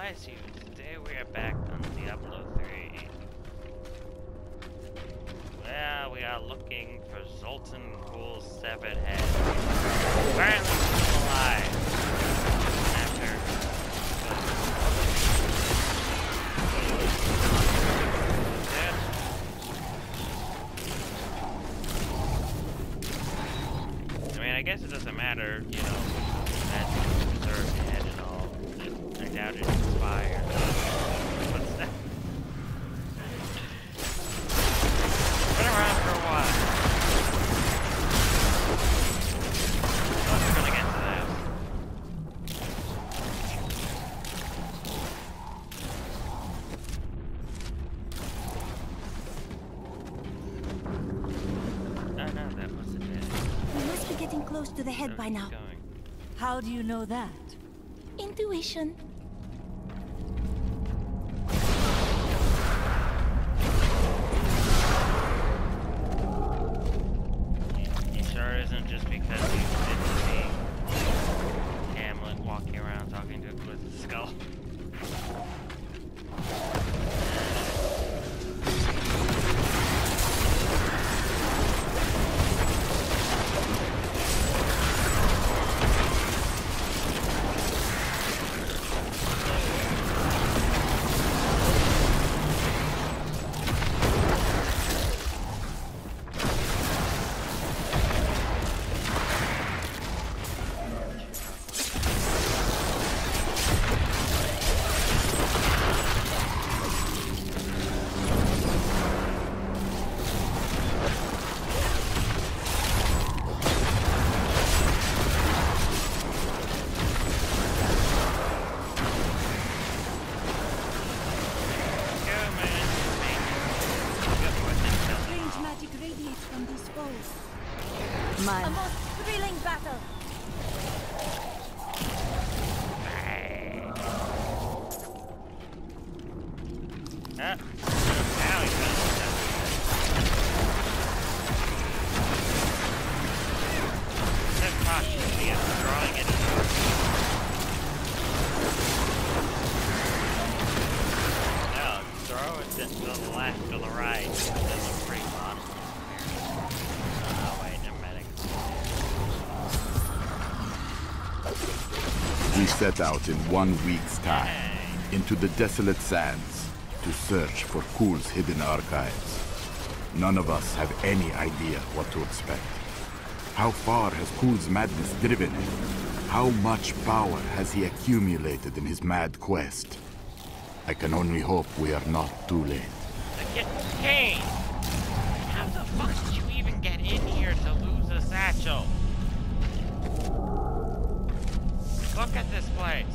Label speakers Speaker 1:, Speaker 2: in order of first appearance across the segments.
Speaker 1: bless you. Today we are back on Diablo 3. Well, we are looking for Zoltan Ghoul's severed head. Apparently still alive. After... I mean, I guess it doesn't matter, you know, that's preserved head and all. I doubt it's fire. What's that? Been around for a while. Oh, we're gonna get to that. Oh no, that wasn't it.
Speaker 2: We must be getting close to the head by now.
Speaker 1: Going.
Speaker 3: How do you know that?
Speaker 2: Intuition.
Speaker 1: You sure isn't just because you didn't see Hamlet walking around talking to a Blizzard skull?
Speaker 2: A most thrilling battle.
Speaker 1: Now he's gonna cautious, he is drawing it. No, throw it to the left or the right. It looks pretty modest. Oh wait, never mind.
Speaker 4: We set out in 1 week's time into the desolate sands to search for Ghoul's hidden archives. None of us have any idea what to expect. How far has Ghoul's madness driven him? How much power has he accumulated in his mad quest? I can only hope we are not too late.
Speaker 1: Hey! How the fuck did you even get in here to lose a satchel? Look at this place.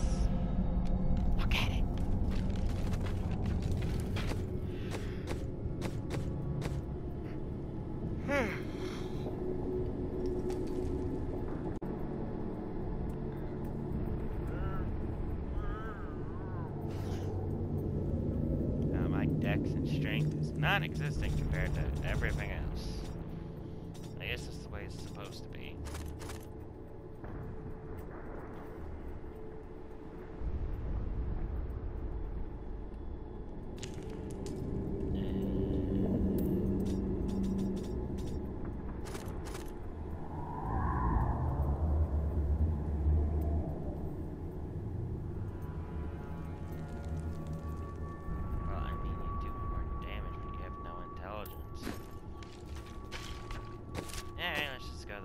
Speaker 1: Look at it. My dex and strength is non-existent compared to everything else. I guess that's the way it's supposed to be.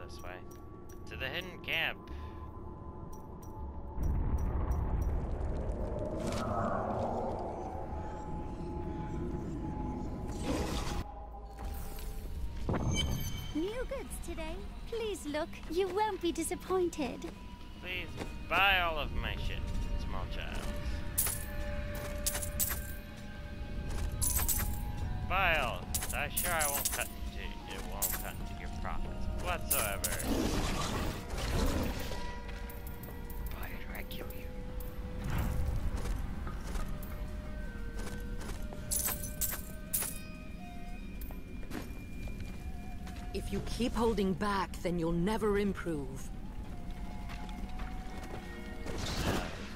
Speaker 1: This way. To the hidden camp.
Speaker 5: New goods today. Please look. You won't be disappointed.
Speaker 1: Please buy all of my shit, small child. Buy all of it. I'm sure I won't cut into it won't cut into your profits whatsoever. Buy it or I kill you.
Speaker 3: If you keep holding back, then you'll never improve.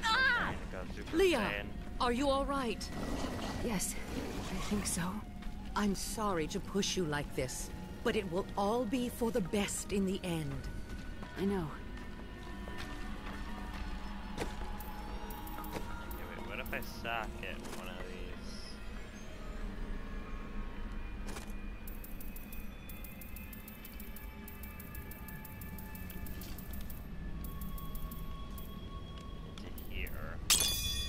Speaker 1: Ah!
Speaker 3: Leah, Are you all right?
Speaker 2: Yes, I think so.
Speaker 3: I'm sorry to push you like this, but it will all be for the best in the end.
Speaker 2: I know.
Speaker 1: Okay, wait, what if I socket one of these? Into here. Is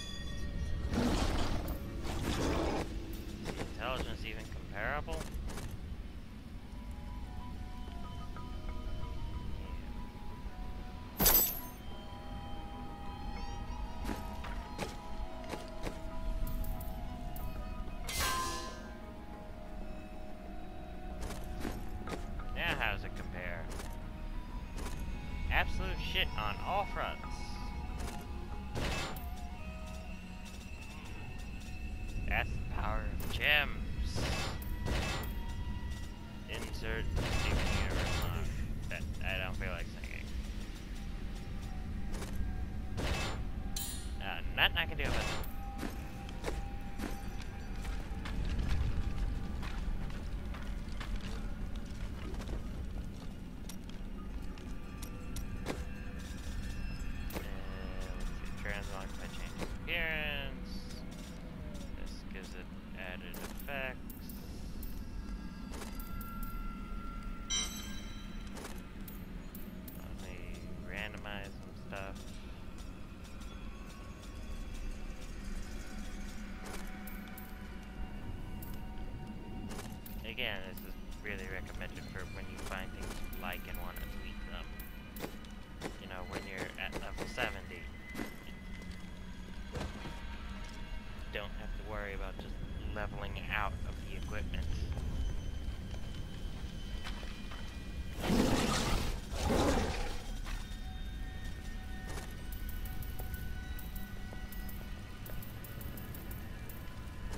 Speaker 1: the intelligence even comparable? Now how does it compare? Absolute shit on all fronts. That's the power of gems. Insert Steven Universe song. That I don't feel like singing. Nothing I can do about that. Let's see, translog by changing appearance. This gives it added effects. Let me randomize some stuff. Again, this is really recommended for when you find things you like and want to tweak them. You know, when you're at level 70, don't have to worry about just leveling out of the equipment.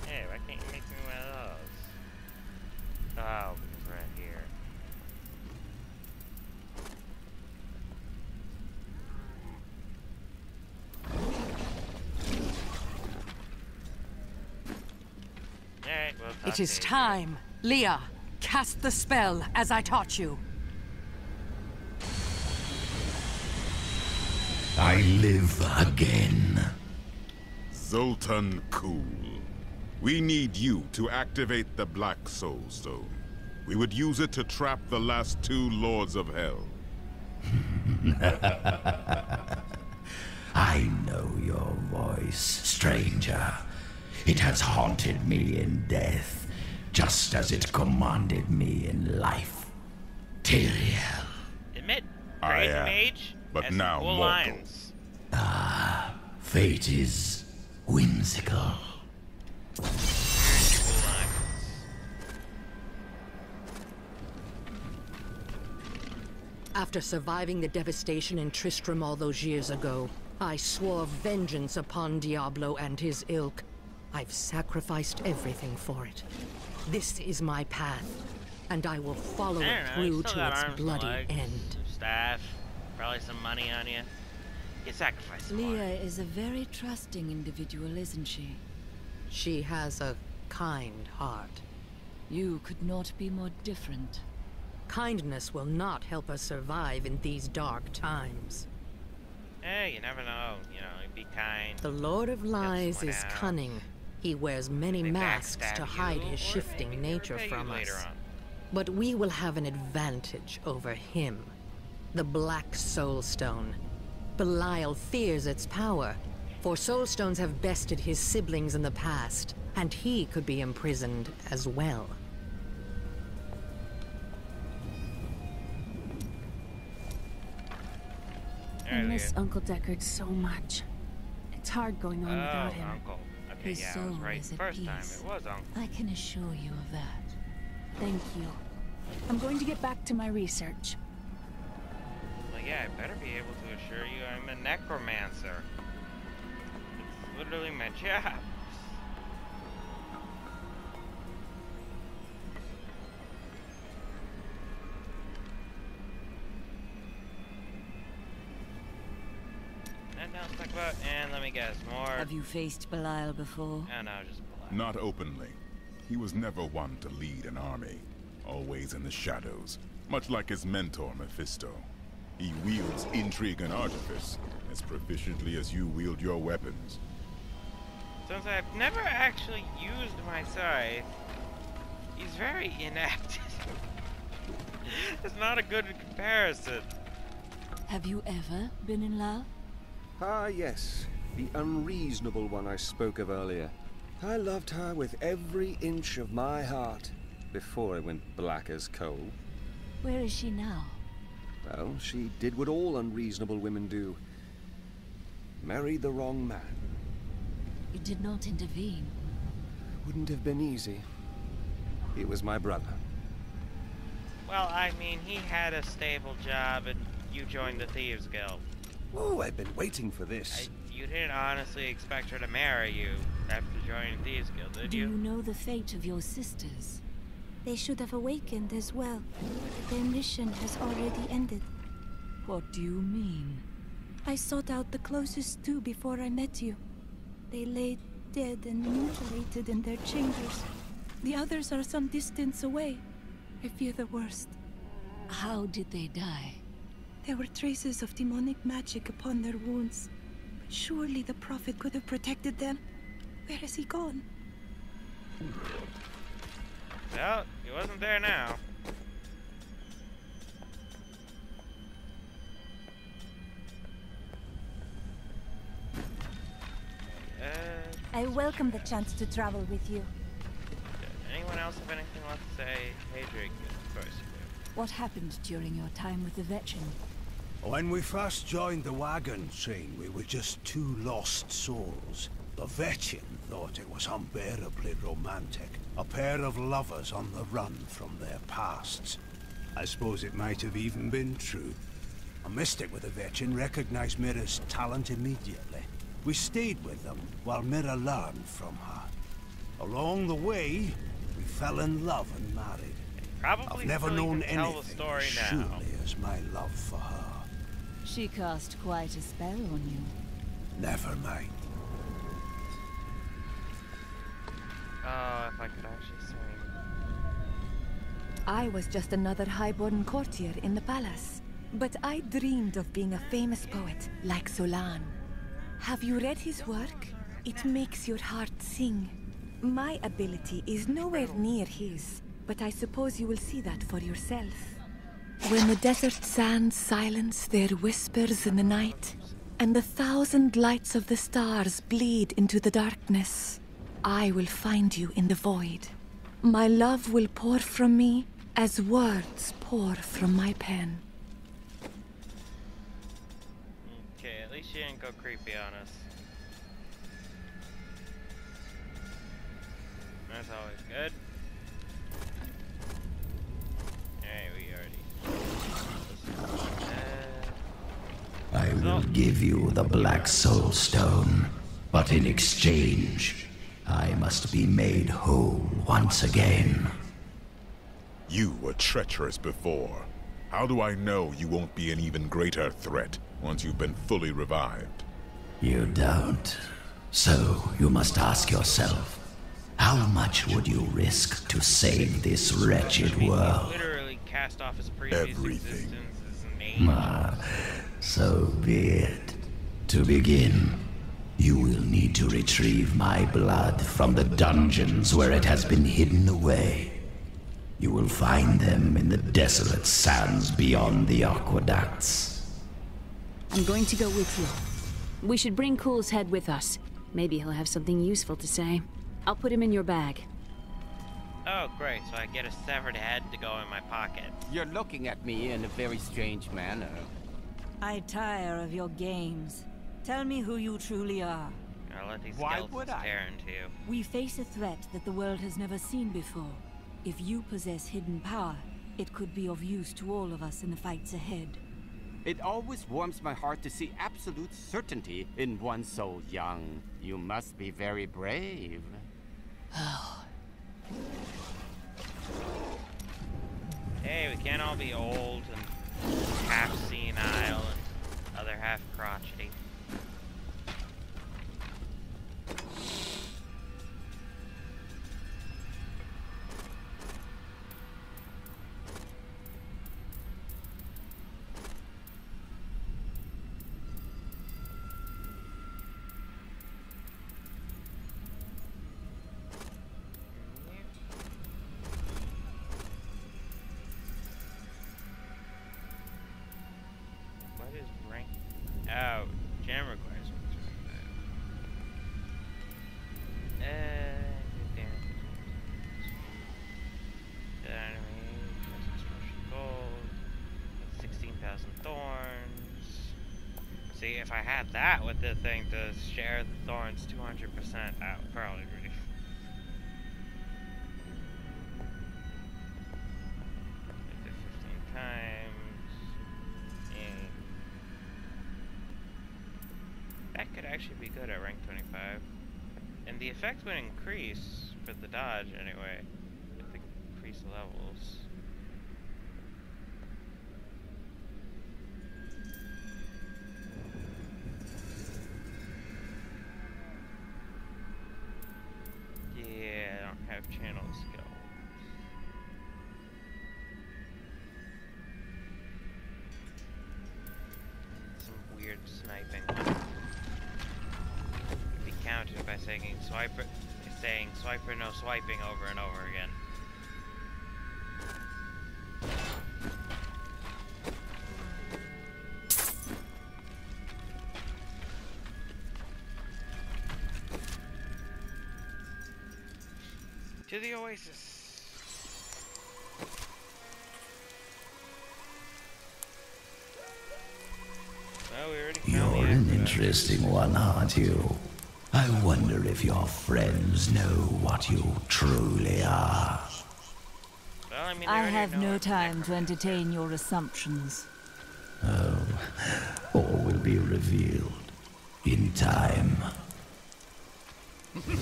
Speaker 1: Hey, why can't you make me one of those? Oh, because we're right here. Alright, we'll talk
Speaker 3: It is
Speaker 1: to you.
Speaker 3: time. Leah, cast the spell as I taught you.
Speaker 6: I live again.
Speaker 7: Zoltan Kuhl. We need you to activate the Black Soul Stone. We would use it to trap the last two Lords of Hell.
Speaker 6: I know your voice, stranger. It has haunted me in death, just as it commanded me in life. Tyrael.
Speaker 1: Admit,
Speaker 7: I
Speaker 1: crazy
Speaker 7: am,
Speaker 1: mage,
Speaker 7: but
Speaker 1: has some
Speaker 7: now
Speaker 1: cool
Speaker 7: mortal.
Speaker 1: lines.
Speaker 6: Fate is whimsical.
Speaker 1: Cool lines.
Speaker 3: After surviving the devastation in Tristram all those years ago, I swore vengeance upon Diablo and his ilk. I've sacrificed everything for it. This is my path, and I will follow
Speaker 1: I
Speaker 3: it
Speaker 1: don't know,
Speaker 3: through
Speaker 1: you still
Speaker 3: to
Speaker 1: got
Speaker 3: its
Speaker 1: arms and
Speaker 3: bloody
Speaker 1: legs,
Speaker 3: end.
Speaker 1: some staff, probably some money on you. You sacrifice some more.
Speaker 2: Leah is a very trusting individual, isn't she?
Speaker 3: She has a kind heart.
Speaker 2: You could not be more different.
Speaker 3: Kindness will not help us survive in these dark times.
Speaker 1: Hey, you never know. You know, be kind.
Speaker 3: The Lord of Lies
Speaker 1: someone
Speaker 3: is
Speaker 1: else.
Speaker 3: cunning. He wears many
Speaker 1: They
Speaker 3: masks
Speaker 1: backstab
Speaker 3: to
Speaker 1: you,
Speaker 3: hide his
Speaker 1: or
Speaker 3: shifting
Speaker 1: maybe they
Speaker 3: nature
Speaker 1: repay you
Speaker 3: from
Speaker 1: later
Speaker 3: us.
Speaker 1: on.
Speaker 3: But we will have an advantage over him. The Black Soul Stone. Belial fears its power, for Soul Stones have bested his siblings in the past, and he could be imprisoned as well.
Speaker 2: I
Speaker 1: There we
Speaker 2: miss
Speaker 1: go.
Speaker 2: Uncle Deckard so much. It's hard going on without him.
Speaker 1: Uncle. Okay,
Speaker 2: His
Speaker 1: yeah, I was
Speaker 2: soul
Speaker 1: right.
Speaker 2: is at
Speaker 1: First time,
Speaker 2: peace.
Speaker 1: it was Uncle.
Speaker 2: I can assure you of that. Thank you. I'm going to get back to my research.
Speaker 1: Well, yeah, I better be able to assure you I'm a necromancer. It's literally my job. now let's talk about, and let me guess, more...
Speaker 2: Have you faced Belial before?
Speaker 1: Oh no, just Belial.
Speaker 7: Not openly. He was never one to lead an army. Always in the shadows, much like his mentor, Mephisto. He wields intrigue and artifice as proficiently as you wield your weapons.
Speaker 1: Since I've never actually used my scythe, he's very inept. It's not a good comparison.
Speaker 2: Have you ever been in love?
Speaker 8: Ah, yes. The unreasonable one I spoke of earlier. I loved her with every inch of my heart before it went black as coal.
Speaker 2: Where is she now?
Speaker 8: Well, she did what all unreasonable women do. Married the wrong man.
Speaker 2: You did not intervene.
Speaker 8: Wouldn't have been easy. He was my brother.
Speaker 1: Well, I mean, he had a stable job and you joined the Thieves Guild.
Speaker 8: Oh, I've been waiting for this.
Speaker 1: You didn't honestly expect her to marry you after joining the Thieves Guild, did
Speaker 2: Do
Speaker 1: you?
Speaker 2: you know the fate of your sisters?
Speaker 5: They should have awakened as well. Their mission has already ended.
Speaker 2: What do you mean?
Speaker 5: I sought out the closest two before I met you. They lay dead and mutilated in their chambers. The others are some distance away. I fear the worst.
Speaker 2: How did they die?
Speaker 5: There were traces of demonic magic upon their wounds. But surely the Prophet could have protected them. Where has he gone?
Speaker 1: Well, he wasn't there now.
Speaker 5: I welcome the chance to travel with you.
Speaker 1: Anyone else have anything left to say? Hey, Drake, of course you do.
Speaker 2: What happened during your time with the veteran?
Speaker 9: When we first joined the wagon train, we were just two lost souls. The veteran thought it was unbearably romantic. A pair of lovers on the run from their pasts. I suppose it might have even been true. A mystic with the veteran recognized Mira's talent immediately. We stayed with them while Mira learned from her. Along the way, we fell in love and married.
Speaker 1: Probably
Speaker 9: I've never
Speaker 1: still
Speaker 9: known
Speaker 1: even tell the
Speaker 9: anything
Speaker 1: story
Speaker 9: as
Speaker 1: now.
Speaker 9: surely as my love for her.
Speaker 2: She cast quite a spell on you.
Speaker 9: Never mind.
Speaker 1: Oh, if I could actually swing.
Speaker 10: I was just another highborn courtier in the palace. But I dreamed of being a famous poet, like Solan. Have you read his work? It makes your heart sing. My ability is nowhere near his, but I suppose you will see that for yourself. When the desert sands silence their whispers in the night, and the 1,000 lights of the stars bleed into the darkness, I will find you in the void. My love will pour from me as words pour from my pen.
Speaker 1: Okay, at least she didn't go creepy on us. That's always good. Alright, we already...
Speaker 6: I will give you the Black Soul Stone, but in exchange, I must be made whole once again.
Speaker 7: You were treacherous before. How do I know you won't be an even greater threat once you've been fully revived?
Speaker 6: You don't. So you must ask yourself, how much would you risk to save this wretched world?
Speaker 1: Literally cast off his previous
Speaker 7: Everything.
Speaker 1: existence as an angel.
Speaker 6: So be it. To begin, you will need to retrieve my blood from the dungeons where it has been hidden away. You will find them in the desolate sands beyond the aqueducts.
Speaker 11: I'm going to go with you. We should bring Cool's head with us. Maybe he'll have something useful to say. I'll put him in your bag.
Speaker 1: Oh, great, so I get a severed head to go in my pocket.
Speaker 12: You're looking at me in a very strange manner.
Speaker 2: I tire of your games. Tell me who you truly are.
Speaker 1: I'll let these
Speaker 12: Why
Speaker 1: skeletons
Speaker 12: would I?
Speaker 1: tear into you.
Speaker 2: We face a threat that the world has never seen before. If you possess hidden power, it could be of use to all of us in the fights ahead.
Speaker 12: It always warms my heart to see absolute certainty in one so young. You must be very brave.
Speaker 1: Hey, we can't all be old and half senile and other half crotchety. thorns. See, if I had that with the thing to share the thorns 200%, that would probably be. 15 times. Yeah. That could actually be good at rank 25. And the effect would increase for the dodge anyway, with the increased levels. Yeah, I don't have channel skills. Some weird sniping. Could be countered by saying swiper no swiping over and over again. To the oasis. Well, we already found
Speaker 6: You're
Speaker 1: the
Speaker 6: an
Speaker 1: aqueduct.
Speaker 6: interesting one, aren't you? I wonder if your friends know what you truly are.
Speaker 1: Well, I mean,
Speaker 2: I have no time to entertain your assumptions.
Speaker 6: Oh, all will be revealed in time.
Speaker 1: No, they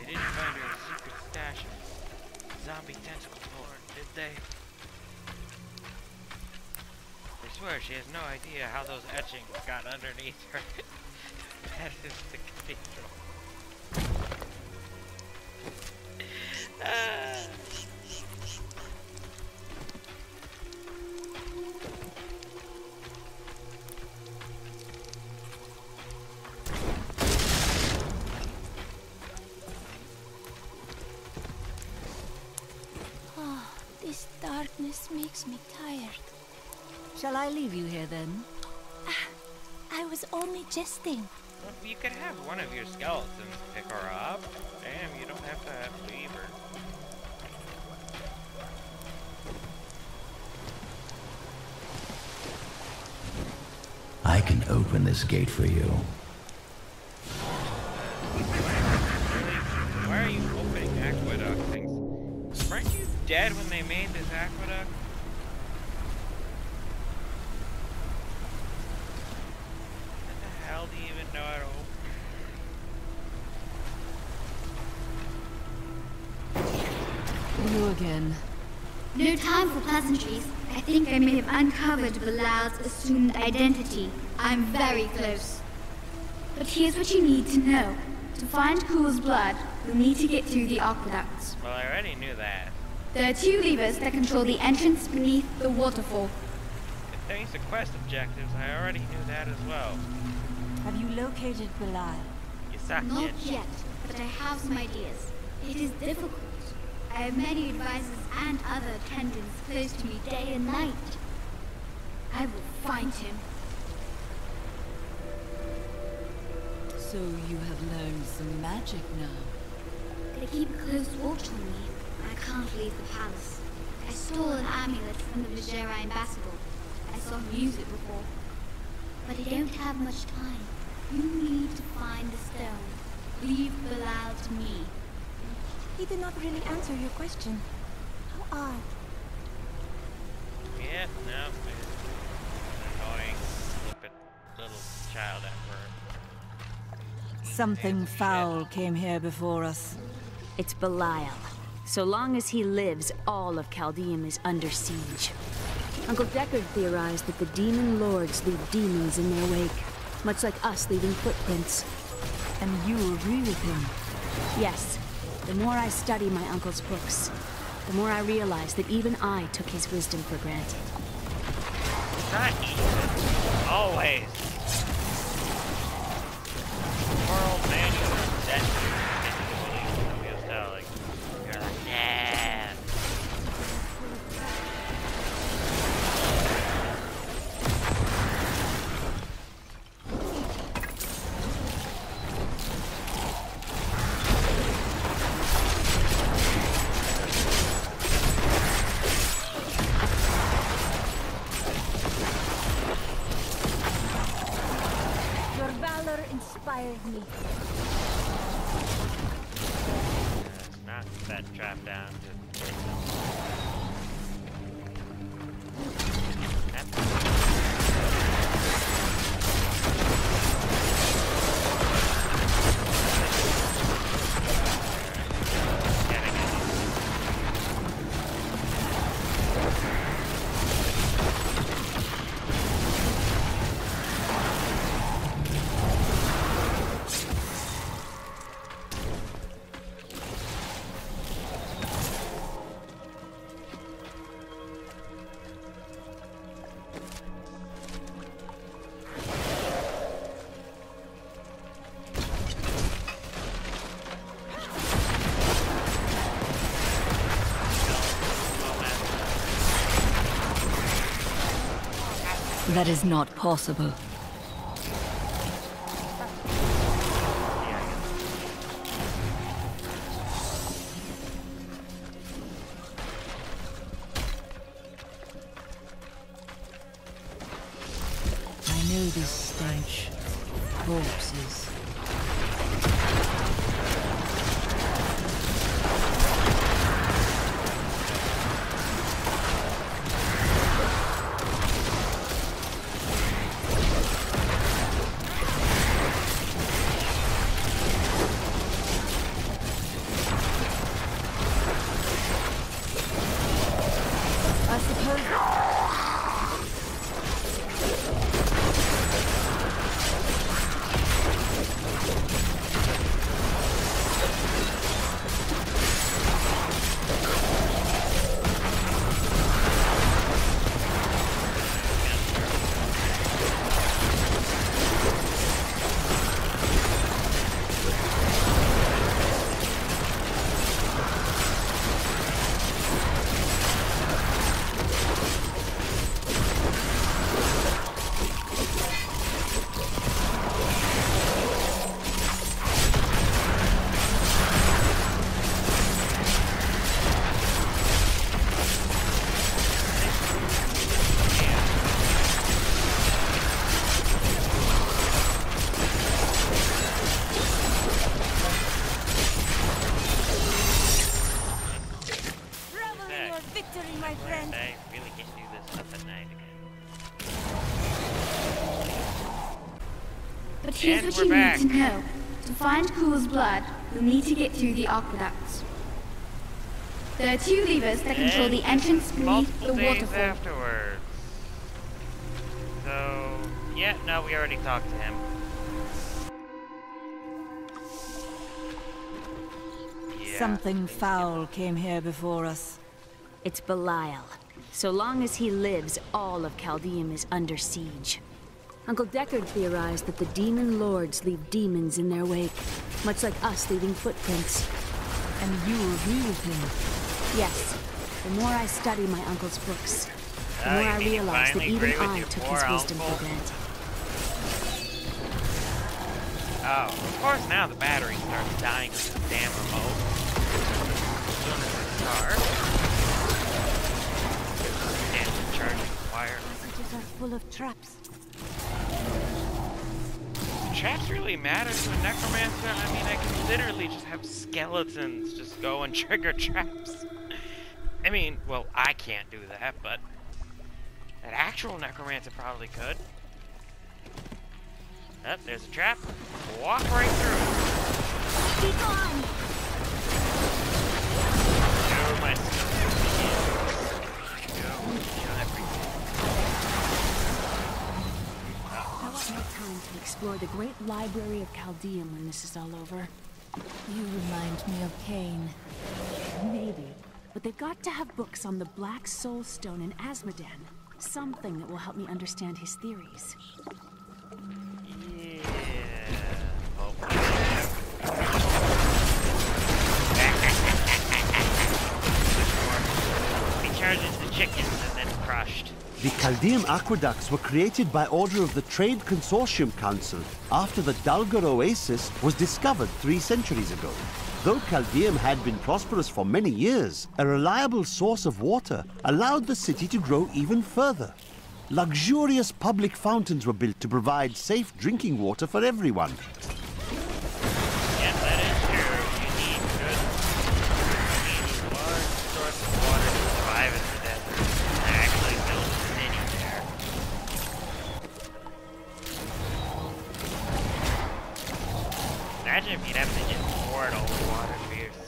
Speaker 1: didn't find her secret stash of zombie tentacle porn, did they? I swear she has no idea how those etchings got underneath her. That is the cathedral.
Speaker 5: Oh, this darkness makes me tired.
Speaker 2: Shall I leave you here then?
Speaker 5: I was only jesting.
Speaker 1: Well, you could have one of your skeletons pick her up. Damn, you don't have to leave her.
Speaker 6: I can open this gate for you.
Speaker 1: Why are you opening aqueduct things? Weren't you dead when they made this aqueduct? What the hell do you even know how to open?
Speaker 2: You again.
Speaker 13: No time for pleasantries. I think I may have uncovered Bilal's assumed identity. I'm very close. But here's what you need to know. To find Cool's blood, you'll need to get through the aqueducts.
Speaker 1: Well, I already knew that.
Speaker 13: There are 2 levers that control the entrance beneath the waterfall.
Speaker 1: Thanks to quest objectives, I already knew that as well.
Speaker 2: Have you located Bilal?
Speaker 1: You suck,
Speaker 13: Not
Speaker 1: bitch.
Speaker 13: yet, but I have some ideas. It is difficult. I have many advisors and other attendants close to me day and night. I will find him.
Speaker 2: So you have learned some magic now.
Speaker 13: They keep a close watch on me. I can't leave the palace. I stole an amulet from the Vajera ambassador. I saw him use it before. But I don't have much time. You need to find the stone. Leave Bilal to me.
Speaker 5: He did not really answer your question. How odd.
Speaker 1: Yeah, no. An annoying, stupid little child emperor.
Speaker 2: Something foul came here before us.
Speaker 11: It's Belial. So long as he lives, all of Chaldeum is under siege. Uncle Deckard theorized that the demon lords leave demons in their wake, much like us leaving footprints.
Speaker 2: And you agree with him?
Speaker 11: Yes. The more I study my uncle's books, the more I realize that even I took his wisdom for granted.
Speaker 1: Not even. Always. Poor old man, you're dead. He was telling. You're like, nah.
Speaker 10: inspired me.
Speaker 1: Knock that trap down. Just
Speaker 2: That is not possible. I know this stench. Corpses.
Speaker 13: But here's what you need to know. To find Cool's blood, you'll need to get through the aqueducts. There are 2 levers that control the entrance beneath the waterfall.
Speaker 1: Afterwards. So, yeah, no, we already talked to him. Yeah,
Speaker 2: Something foul came here before us.
Speaker 11: It's Belial. So long as he lives, all of Chaldeum is under siege. Uncle Deckard theorized that the demon lords leave demons in their wake, much like us leaving footprints.
Speaker 2: And you agree with him?
Speaker 11: Yes. The more I study my uncle's books, the more I realize that even I took his wisdom for granted.
Speaker 1: Oh, of course now the battery starts dying of the damn remote. As soon as it starts. Damn, charging wire.
Speaker 2: Messages are full of traps.
Speaker 1: Traps really matter to a necromancer? I mean, I can literally just have skeletons just go and trigger traps. I mean, well, I can't do that, but an actual necromancer probably could. Oh, there's a trap. Walk right through it.
Speaker 13: Be gone!
Speaker 1: Go, my
Speaker 11: Time to explore the great library of Chaldeum when this is all over.
Speaker 2: You remind me of Cain.
Speaker 11: Maybe, but they've got to have books on the Black Soul Stone in Asmodan. Something that will help me understand his theories.
Speaker 1: Yeah. He charges the chickens and then crushed.
Speaker 14: The Chaldeum aqueducts were created by order of the Trade Consortium Council after the Dalgar Oasis was discovered 3 centuries ago. Though Chaldeum had been prosperous for many years, a reliable source of water allowed the city to grow even further. Luxurious public fountains were built to provide safe drinking water for everyone.
Speaker 1: Imagine if you'd have to import all the water spheres.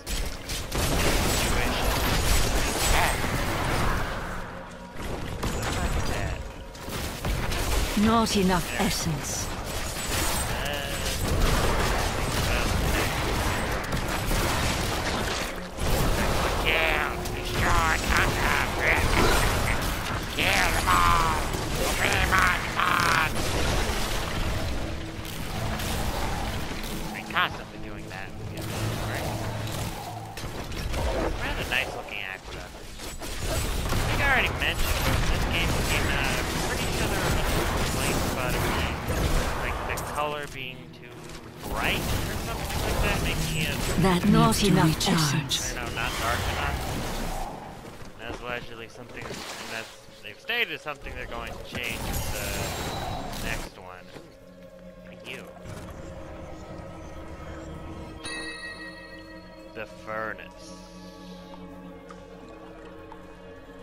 Speaker 2: Not enough essence.
Speaker 1: Constantly doing that. Rather nice looking aqueduct. I think I already mentioned this game came out. I'm pretty sure there were complaints about it being, like the color being too bright or something like that, making it
Speaker 2: That needs to recharge.
Speaker 1: I don't know, not dark enough. That's actually something, and that's they've stated is something they're going to change with the next one. Thank you. The furnace.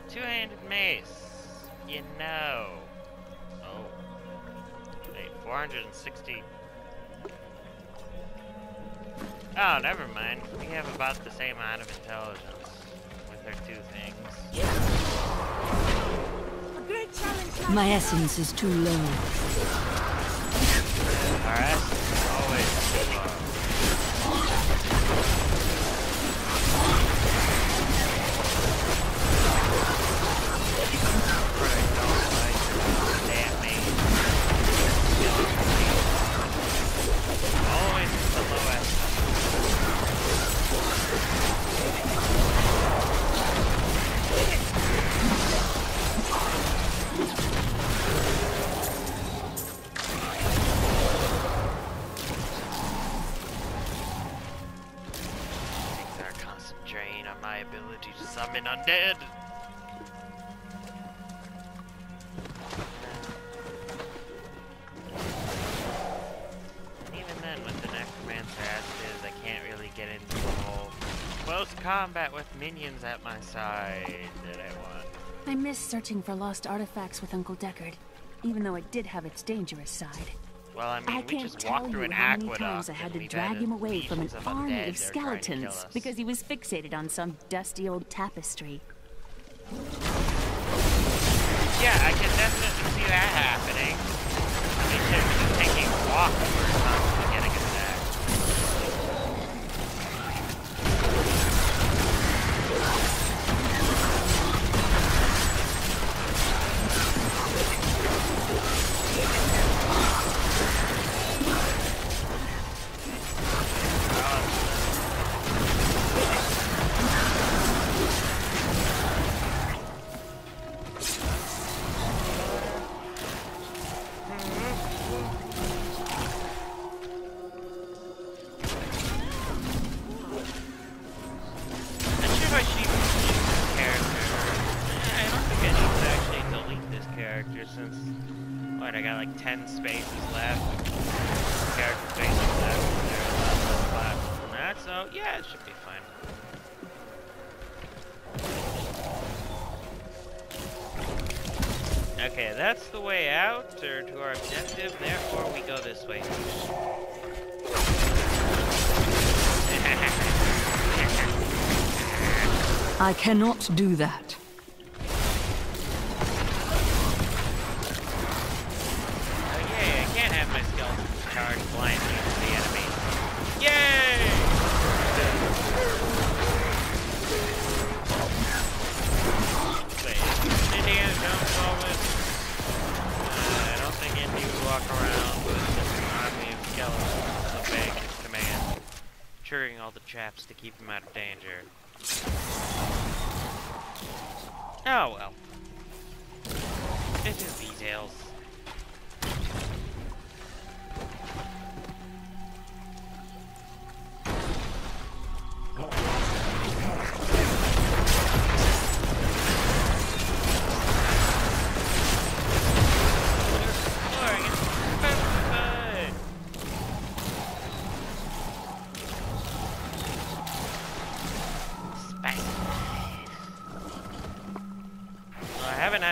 Speaker 1: Two-handed mace. You know. Oh. Wait, 460. Oh, never mind. We have about the same amount of intelligence with our two things.
Speaker 2: A great challenge. My essence is too low.
Speaker 1: Our essence is always too low. Always the lowest. Things are a constant drain on my ability to summon undead. Get into the whole close combat with minions at my side that I want.
Speaker 11: I miss searching for lost artifacts with Uncle Deckard, even though it did have its dangerous side.
Speaker 1: Well, I mean,
Speaker 11: I
Speaker 1: we
Speaker 11: can't
Speaker 1: just
Speaker 11: tell
Speaker 1: walked through
Speaker 11: you
Speaker 1: an
Speaker 11: how many
Speaker 1: aqueduct
Speaker 11: times I had to
Speaker 1: and
Speaker 11: drag him away from an
Speaker 1: legions
Speaker 11: army
Speaker 1: undead
Speaker 11: of
Speaker 1: that are trying to kill
Speaker 11: skeletons
Speaker 1: us.
Speaker 11: because he was fixated on some dusty old tapestry.
Speaker 1: Yeah, I can definitely see that happening. I mean, just taking a walk over constantly getting attacked. Since what, I got like 10 spaces left, character spaces left, there's a lot less classes than that, so yeah, it should be fine. Okay, that's the way out, or to our objective, therefore we go this way.
Speaker 2: I cannot do that.
Speaker 1: Charge blindly into the enemy. Yay! Wait, Indians don't solve it. I don't think Indians walk around with just an army of skeletons obeying his command, triggering all the traps to keep him out of danger. Oh well. It's just details.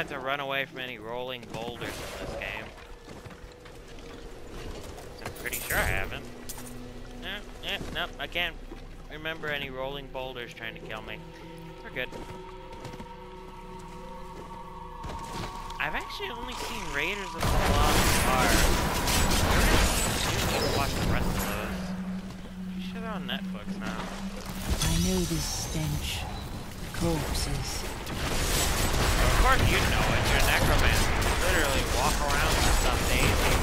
Speaker 1: To run away from any rolling boulders in this game. So I'm pretty sure I haven't. Nope, I can't remember any rolling boulders trying to kill me. We're good. I've actually only seen Raiders of the Lost Ark. I need to watch the rest of those. You should on Netflix now.
Speaker 2: I know this stench. Corpses.
Speaker 1: Well, of course you know it. You're a necromancer. You literally walk around with some daisy.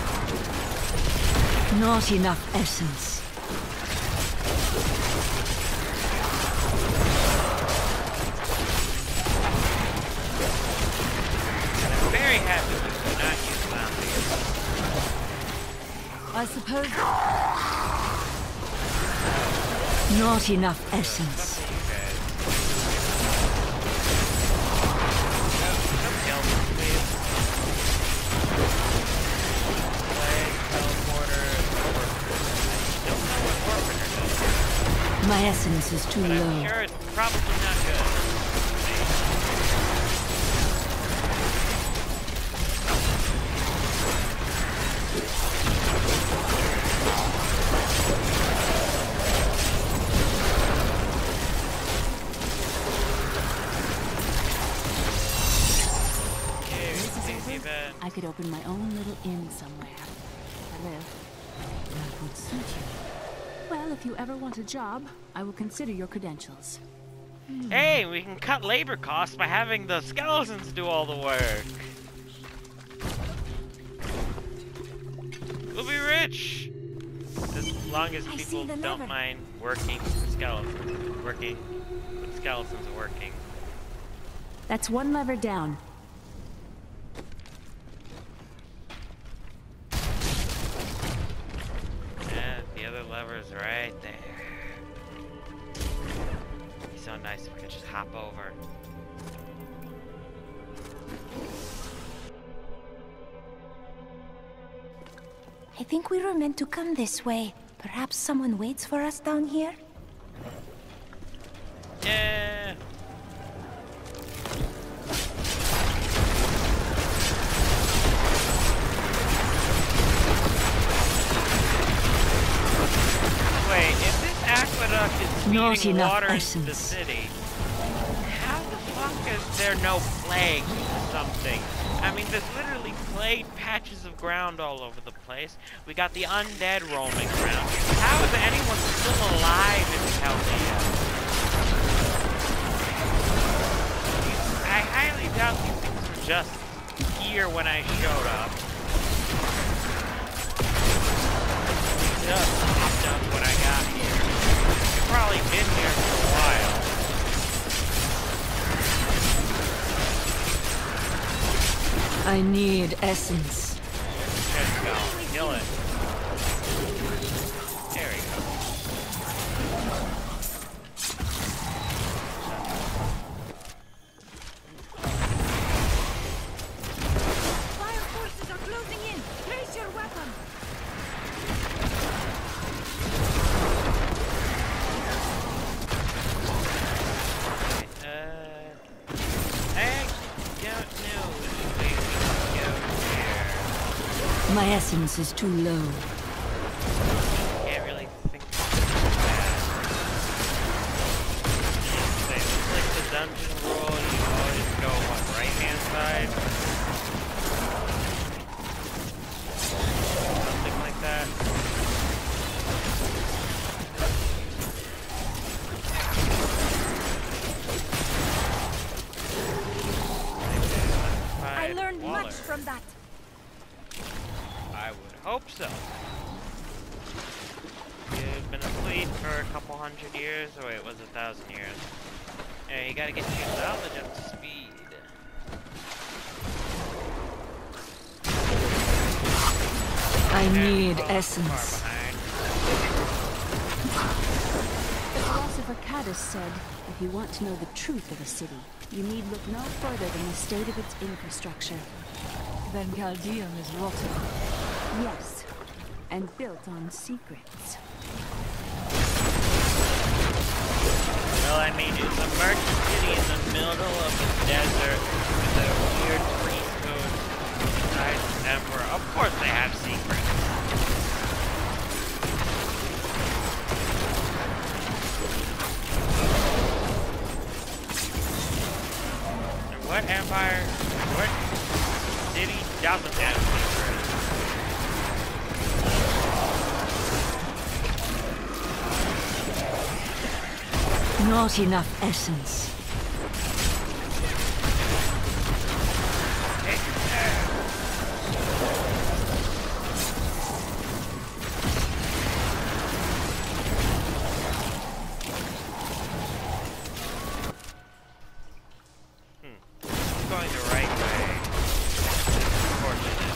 Speaker 2: Not enough essence.
Speaker 1: I'm very happy you do not use zombies.
Speaker 2: I suppose... Not enough essence. My essence is too low.
Speaker 1: I'm sure it's probably not good.
Speaker 11: I could open my own little inn somewhere. I live.
Speaker 2: That would suit you.
Speaker 11: Well, if you ever want a job, I will consider your credentials.
Speaker 1: Hey, we can cut labor costs by having the skeletons do all the work. We'll be rich! As long as people don't mind working for skeletons. Working with skeletons working.
Speaker 11: That's one lever down.
Speaker 1: Lever's right there. It'd be so nice if we could just hop over.
Speaker 5: I think we were meant to come this way. Perhaps someone waits for us down here?
Speaker 1: Yeah. Wait, if this aqueduct is feeding water into the city, how the fuck is there no plague or something? I mean, there's literally plague patches of ground all over the place. We got the undead roaming around. How is anyone still alive in Chaldea? I highly doubt these things were just here when I showed up. Just popped up when I got here. You've probably been here for a while.
Speaker 2: I need essence.
Speaker 1: Just go. Kill it. There we go.
Speaker 5: Fire forces are closing in. Place your weapon.
Speaker 2: My essence is too low.
Speaker 1: Can't really think of that. It's like the dungeon rule, you always go, what, right-hand side? Something like that.
Speaker 5: I learned much from that.
Speaker 1: I would hope so. You've been asleep for a couple hundred years. Oh wait, it was 1,000 years. Yeah, you gotta get your knowledge up to speed.
Speaker 2: I need essence.
Speaker 11: The philosopher Cadus said, if you want to know the truth of a city, you need look no further than the state of its infrastructure.
Speaker 2: Then Caldeum is rotten.
Speaker 11: Yes, and built on secrets.
Speaker 1: Well, I mean, it's a merchant city in the middle of the desert with a weird priesthood besides the emperor. Of course they have secrets. Got some damage.
Speaker 2: Not enough essence.
Speaker 1: Going the right way. Unfortunate.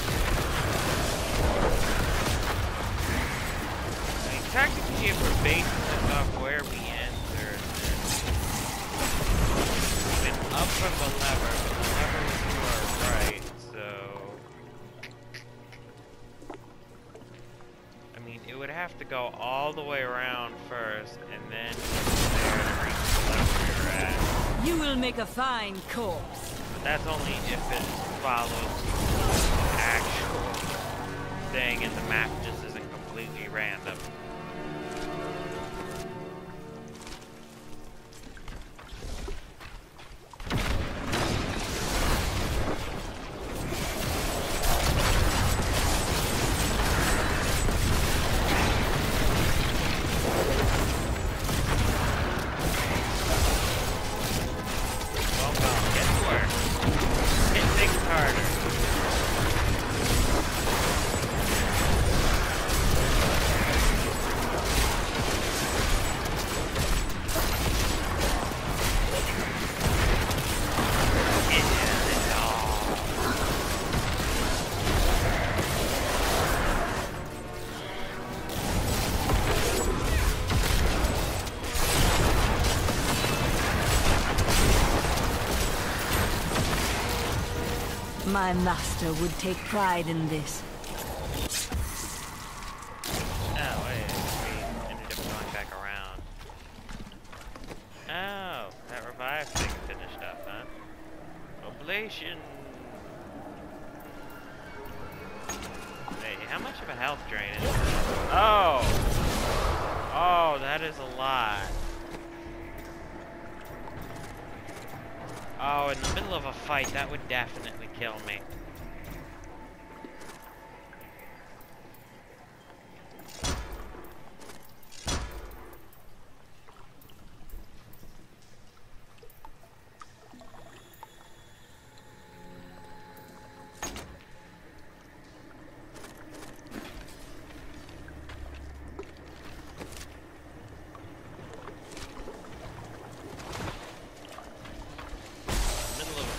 Speaker 1: I mean, technically, if we're basing this off where we entered, we've been up from the lever, but the lever was to our right, so... I mean, it would have to go all the way around first, and then there to reach the lever we're at.
Speaker 2: You will make a fine corpse.
Speaker 1: That's only if it follows the actual thing and the map just isn't completely random.
Speaker 2: My master would take pride in this.
Speaker 1: Oh, wait, we ended up going back around. Oh, that revive thing finished up, huh? Oblation. Wait, how much of a health drain is this? Oh! Oh, that is a lot. Oh, in the middle of a fight, that would definitely kill me.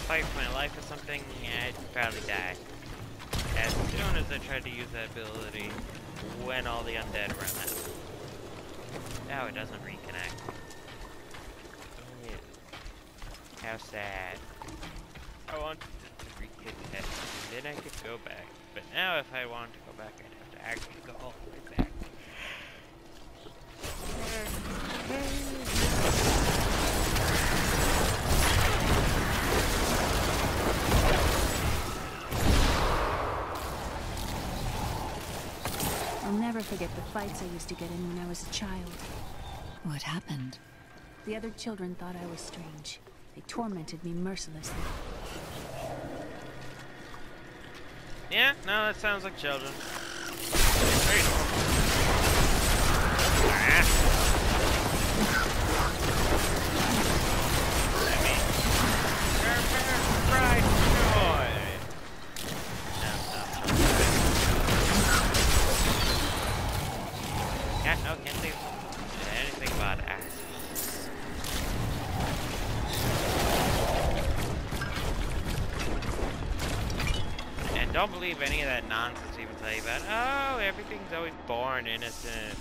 Speaker 1: Fight for my life or something, I'd probably die. As soon as I tried to use that ability, when all the undead were on that. Now it doesn't reconnect. How sad. I wanted to reconnect, and then I could go back. But now if I wanted to go back, I'd have to actually go all the way back.
Speaker 11: I'll never forget the fights I used to get in when I was a child.
Speaker 2: What happened?
Speaker 11: The other children thought I was strange. They tormented me mercilessly.
Speaker 1: Yeah, no, that sounds like children. Very normal. I mean, pride, joy. No, yeah, no, can't say anything about axes. And don't believe any of that nonsense people tell you about, oh, everything's always born innocent.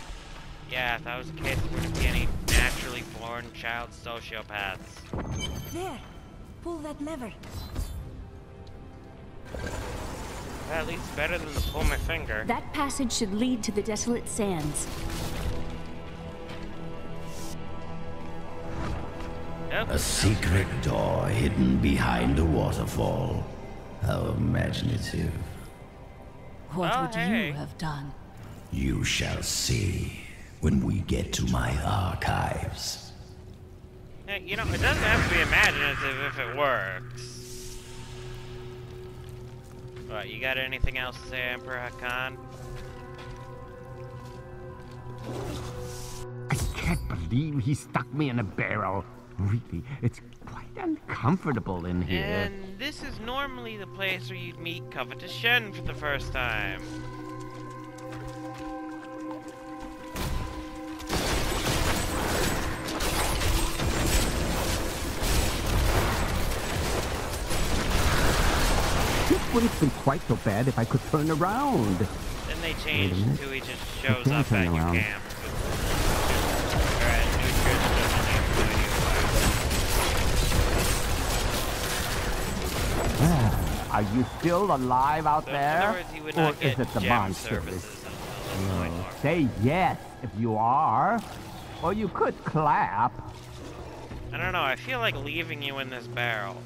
Speaker 1: Yeah, if that was the case, there wouldn't be any naturally born child sociopaths.
Speaker 2: There! Pull that lever.
Speaker 1: Well, at least better than to pull my finger.
Speaker 11: That passage should lead to the desolate sands.
Speaker 1: Yep.
Speaker 6: A secret door hidden behind a waterfall. How imaginative.
Speaker 2: What would you have done?
Speaker 6: You shall see when we get to my archives.
Speaker 1: Yeah, you know, it doesn't have to be imaginative if it works. What, you got anything else to say, Emperor Hakan?
Speaker 12: I can't believe he stuck me in a barrel. Really, it's quite uncomfortable in here.
Speaker 1: And this is normally the place where you'd meet Covetous Shen for the first time.
Speaker 12: It wouldn't be quite so bad if I could turn around.
Speaker 1: Then they changed until he just shows up at your camp.
Speaker 12: Are you still alive out there?
Speaker 1: In other words, he would not
Speaker 12: Or is it the monsters? Say yes if you are. Or you could clap.
Speaker 1: I don't know, I feel like leaving you in this barrel.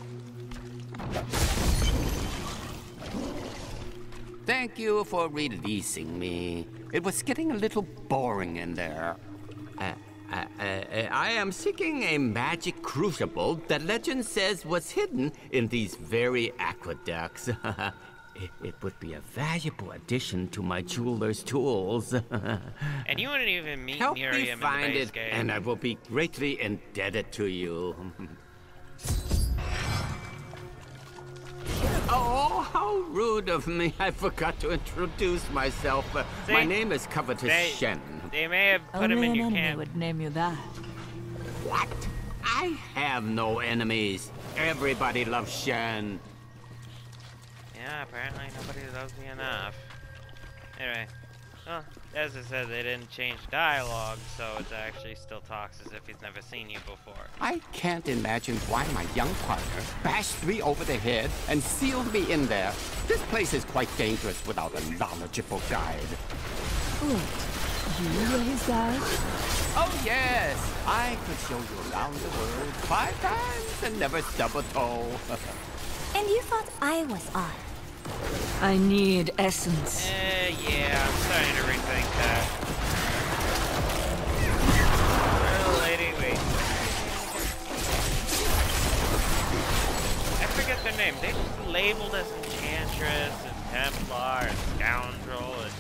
Speaker 12: Thank you for releasing me. It was getting a little boring in there. I am seeking a magic crucible that legend says was hidden in these very aqueducts. It would be a valuable addition to my jeweler's tools.
Speaker 1: And you wouldn't even meet
Speaker 12: Help
Speaker 1: Miriam
Speaker 12: me
Speaker 1: in
Speaker 12: find
Speaker 1: the base
Speaker 12: it,
Speaker 1: game.
Speaker 12: and I will be greatly indebted to you. Oh, how rude of me. I forgot to introduce myself. My name is Covetous Shen.
Speaker 1: They may have put him
Speaker 2: Only
Speaker 1: in
Speaker 2: an
Speaker 1: your
Speaker 2: enemy
Speaker 1: camp.
Speaker 2: would name you that.
Speaker 12: What? I have no enemies. Everybody loves Shen.
Speaker 1: Yeah, apparently nobody loves me enough. Anyway, well, as I said, they didn't change dialogue, so it actually still talks as if he's never seen you before.
Speaker 12: I can't imagine why my young partner bashed me over the head and sealed me in there. This place is quite dangerous without a knowledgeable guide.
Speaker 2: You were his guide?
Speaker 12: Oh yes, I could show you around the world 5 times and never stub a toe.
Speaker 13: And you thought I was odd.
Speaker 2: I need essence.
Speaker 1: Yeah, I'm starting to rethink that. Well, lady, wait. I forget their name. They just labeled as Enchantress and Templar and Scoundrel and...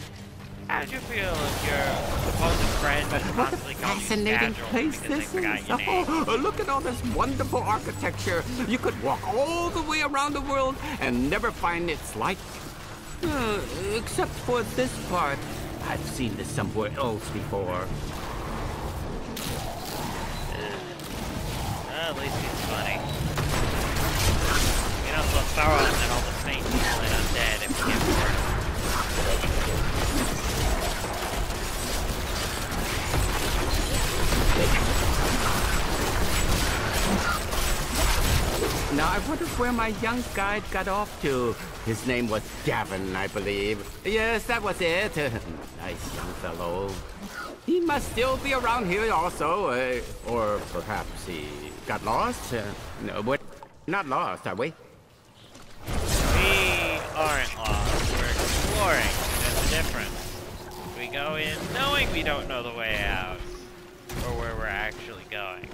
Speaker 1: How did you feel if your supposed friend was constantly calling you
Speaker 12: Fascinating
Speaker 1: Scoundrel
Speaker 12: place
Speaker 1: because they
Speaker 12: this
Speaker 1: forgot
Speaker 12: is.
Speaker 1: your name?
Speaker 12: Oh, look at all this wonderful architecture. You could walk all the way around the world and never find its like. Except for this part. I've seen this somewhere else before.
Speaker 1: At least it's funny. You know, so thorough and then all the saints and undead if we get bored.
Speaker 12: Now, I wonder where my young guide got off to. His name was Gavin, I believe. Yes, that was it. Nice young fellow. He must still be around here also. Or perhaps he got lost. No, we're not lost, are we?
Speaker 1: We aren't lost. We're exploring. That's the difference. We go in knowing we don't know the way out. Or where we're actually going.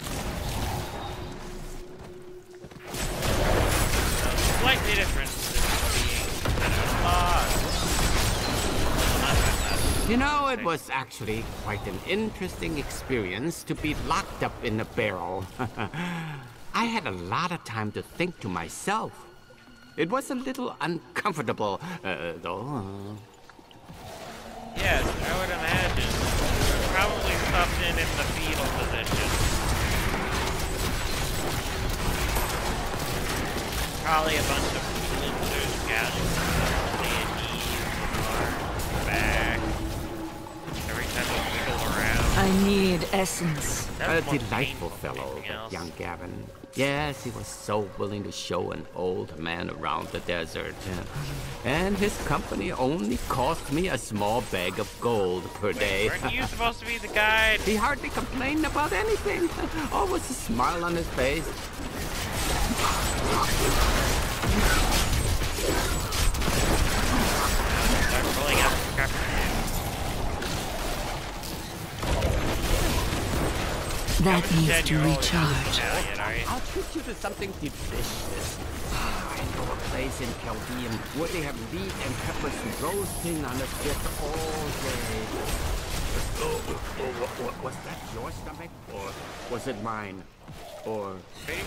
Speaker 1: Slightly different than being kind of lost.
Speaker 12: You know, it was actually quite an interesting experience to be locked up in a barrel. I had a lot of time to think to myself. It was a little uncomfortable, though.
Speaker 1: Yes, I would imagine. We're probably stuffed in the fetal position. Probably a bunch of losers, casualties, knees, arms, back. Every time we wiggle around.
Speaker 2: I need essence.
Speaker 12: A delightful fellow, that young Gavin. Yes, he was so willing to show an old man around the desert. And his company only cost me a small bag of gold per day.
Speaker 1: Weren't you supposed to be the guide?
Speaker 12: He hardly complained about anything. Always a smile on his face.
Speaker 1: Start pulling up the crap.
Speaker 2: That needs to recharge.
Speaker 12: I'll treat you to something delicious. I a place in Chaldean where they have meat and peppers roasting on the spit all day. Was that your stomach? Or was it mine? Or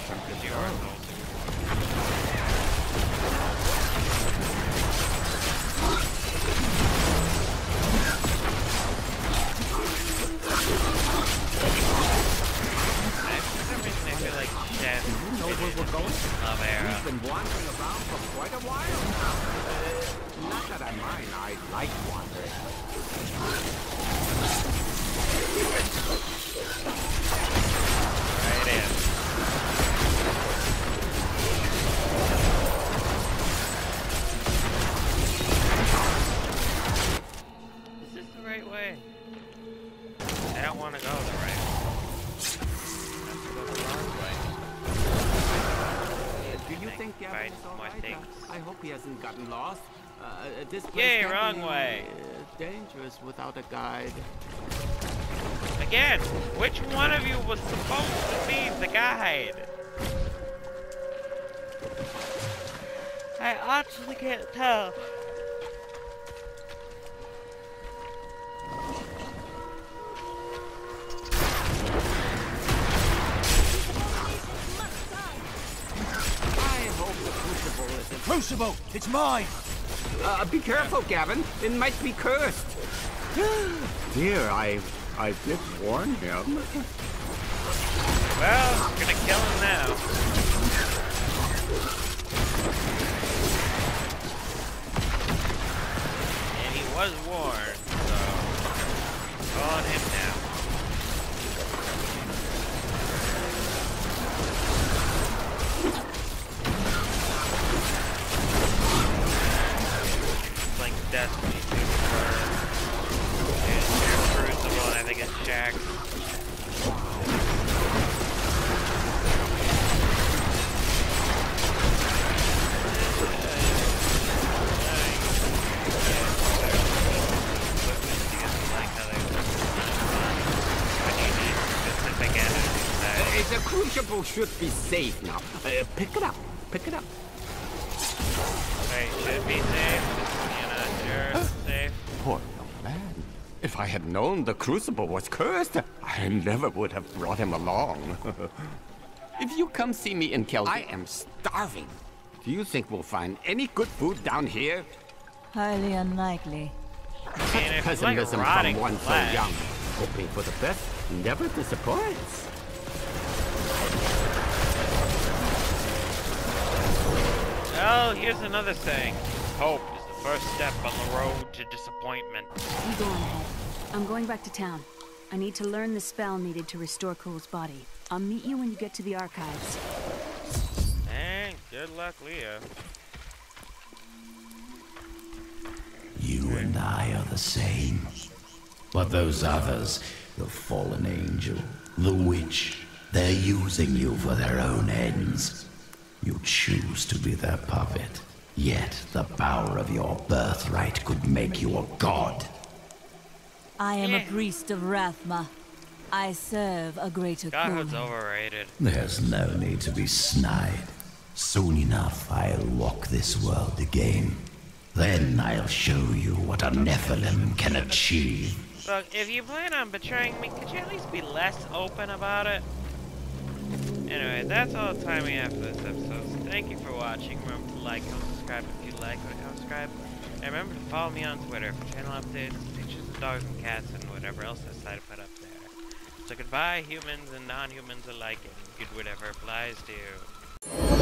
Speaker 12: something else?
Speaker 1: I feel like Chef.
Speaker 12: Do you know where we're going? We've been wandering around for quite a while now. Not that I mind, I like wandering.
Speaker 1: Right in. Is this the right way? I don't want to go the right way.
Speaker 12: Do you think Gavin is all right? I hope he hasn't gotten lost. This place
Speaker 1: Yay,
Speaker 12: can
Speaker 1: wrong
Speaker 12: be,
Speaker 1: way.
Speaker 12: Dangerous without a guide.
Speaker 1: Again, which one of you was supposed to be the guide? I actually can't tell.
Speaker 9: Crucible! It's mine!
Speaker 12: Be careful, Gavin. It might be cursed. Dear, I did warn him.
Speaker 1: Well, I'm gonna kill him now. And he was warned, so on him now. Destiny 2 and Crucible, and I think it's Jack.
Speaker 12: The Crucible should be safe now. Pick it up. Pick it up.
Speaker 1: Wait, should be safe. Safe.
Speaker 12: Poor young man. If I had known the Crucible was cursed, I never would have brought him along. If you come see me in Chaldean, I am starving. Do you think we'll find any good food down here?
Speaker 2: Highly unlikely.
Speaker 12: Such pessimism
Speaker 1: like
Speaker 12: from one so young. Hoping for the best never disappoints.
Speaker 1: Well, here's another saying. Hope is the first step on the road to disappointment.
Speaker 11: You go on ahead. I'm going back to town. I need to learn the spell needed to restore Cole's body. I'll meet you when you get to the archives.
Speaker 1: And good luck, Leah.
Speaker 6: You and I are the same. But those others, the fallen angel, the witch, they're using you for their own ends. You choose to be their puppet. Yet the power of your birthright could make you a god.
Speaker 2: I am a priest of Rathma. I serve a greater
Speaker 1: Godhood's
Speaker 2: calling.
Speaker 1: overrated.
Speaker 6: There's no need to be snide. Soon enough, I'll walk this world again. Then I'll show you what a Nephilim can achieve.
Speaker 1: Look, if you plan on betraying me, could you at least be less open about it? Anyway, that's all the time we have for this episode. So thank you for watching. Remember to like, comment, subscribe if you like, subscribe. And remember to follow me on Twitter for channel updates, pictures of dogs and cats, and whatever else I decide to put up there. So goodbye, humans and non-humans alike, and good whatever applies to you.